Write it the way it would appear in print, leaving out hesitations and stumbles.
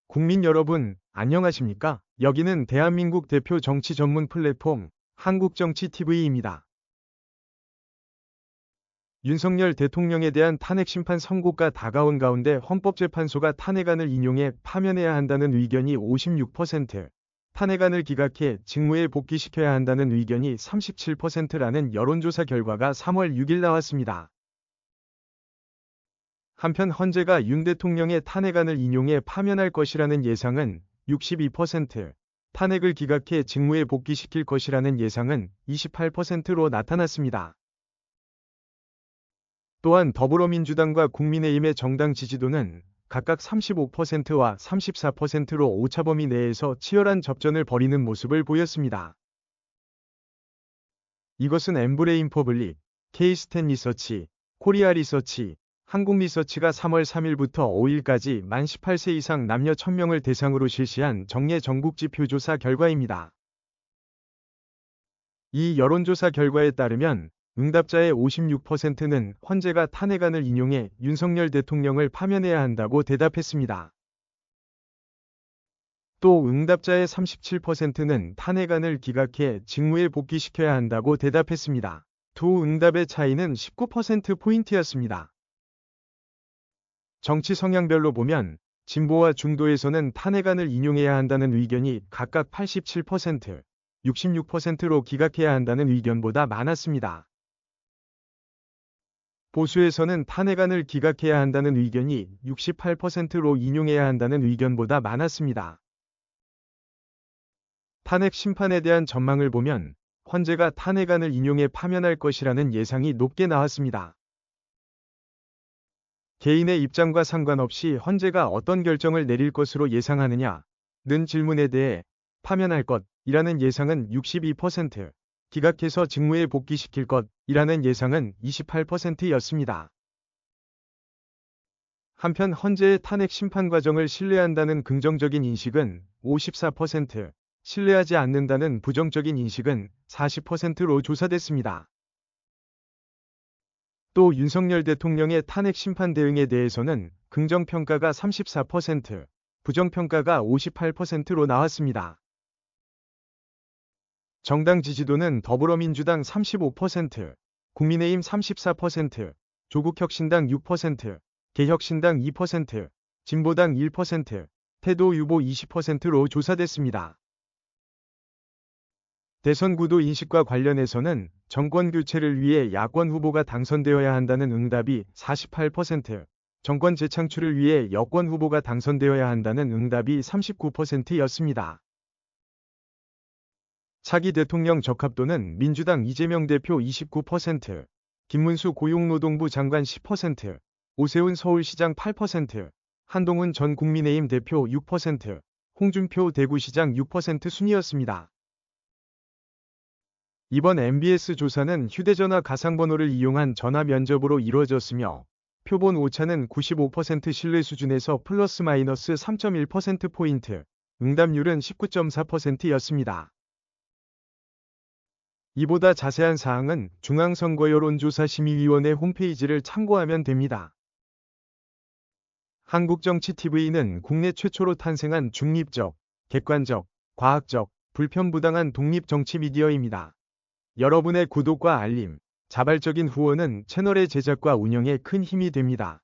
국민 여러분, 안녕하십니까? 여기는 대한민국 대표 정치 전문 플랫폼 한국정치TV입니다. 윤석열 대통령에 대한 탄핵 심판 선고가 다가온 가운데 헌법재판소가 탄핵안을 인용해 파면해야 한다는 의견이 56%, 탄핵안을 기각해 직무에 복귀시켜야 한다는 의견이 37%라는 여론조사 결과가 3월 6일 나왔습니다. 한편 헌재가 윤 대통령의 탄핵안을 인용해 파면할 것이라는 예상은 62%, 탄핵을 기각해 직무에 복귀시킬 것이라는 예상은 28%로 나타났습니다. 또한 더불어민주당과 국민의힘의 정당 지지도는 각각 35%와 34%로 오차범위 내에서 치열한 접전을 벌이는 모습을 보였습니다. 이것은 엠브레인 퍼블릭, K-스탠 리서치, 코리아 리서치, 한국 리서치가 3월 3일부터 5일까지 만 18세 이상 남녀 1000명을 대상으로 실시한 정례 전국지표조사 결과입니다. 이 여론조사 결과에 따르면 응답자의 56%는 헌재가 탄핵안을 인용해 윤석열 대통령을 파면해야 한다고 대답했습니다. 또 응답자의 37%는 탄핵안을 기각해 직무에 복귀시켜야 한다고 대답했습니다. 두 응답의 차이는 19%포인트였습니다. 정치 성향별로 보면 진보와 중도에서는 탄핵안을 인용해야 한다는 의견이 각각 87%, 66%로 기각해야 한다는 의견보다 많았습니다. 보수에서는 탄핵안을 기각해야 한다는 의견이 68%로 인용해야 한다는 의견보다 많았습니다. 탄핵 심판에 대한 전망을 보면 헌재가 탄핵안을 인용해 파면할 것이라는 예상이 높게 나왔습니다. 개인의 입장과 상관없이 헌재가 어떤 결정을 내릴 것으로 예상하느냐는 질문에 대해 파면할 것이라는 예상은 62%, 기각해서 직무에 복귀시킬 것이라는 예상은 28%였습니다. 한편 헌재의 탄핵 심판 과정을 신뢰한다는 긍정적인 인식은 54%, 신뢰하지 않는다는 부정적인 인식은 40%로 조사됐습니다. 또 윤석열 대통령의 탄핵 심판 대응에 대해서는 긍정평가가 34%, 부정평가가 58%로 나왔습니다. 정당 지지도는 더불어민주당 35%, 국민의힘 34%, 조국혁신당 6%, 개혁신당 2%, 진보당 1%, 태도 유보 20%로 조사됐습니다. 대선 구도 인식과 관련해서는 정권 교체를 위해 야권 후보가 당선되어야 한다는 응답이 48%, 정권 재창출을 위해 여권 후보가 당선되어야 한다는 응답이 39%였습니다. 차기 대통령 적합도는 민주당 이재명 대표 29%, 김문수 고용노동부 장관 10%, 오세훈 서울시장 8%, 한동훈 전 국민의힘 대표 6%, 홍준표 대구시장 6% 순이었습니다. 이번 MBS 조사는 휴대전화 가상번호를 이용한 전화 면접으로 이루어졌으며 표본 오차는 95% 신뢰 수준에서 플러스 마이너스 3.1%포인트, 응답률은 19.4%였습니다. 이보다 자세한 사항은 중앙선거여론조사심의위원회 홈페이지를 참고하면 됩니다. 한국정치TV는 국내 최초로 탄생한 중립적, 객관적, 과학적, 불편부당한 독립정치 미디어입니다. 여러분의 구독과 알림, 자발적인 후원은 채널의 제작과 운영에 큰 힘이 됩니다.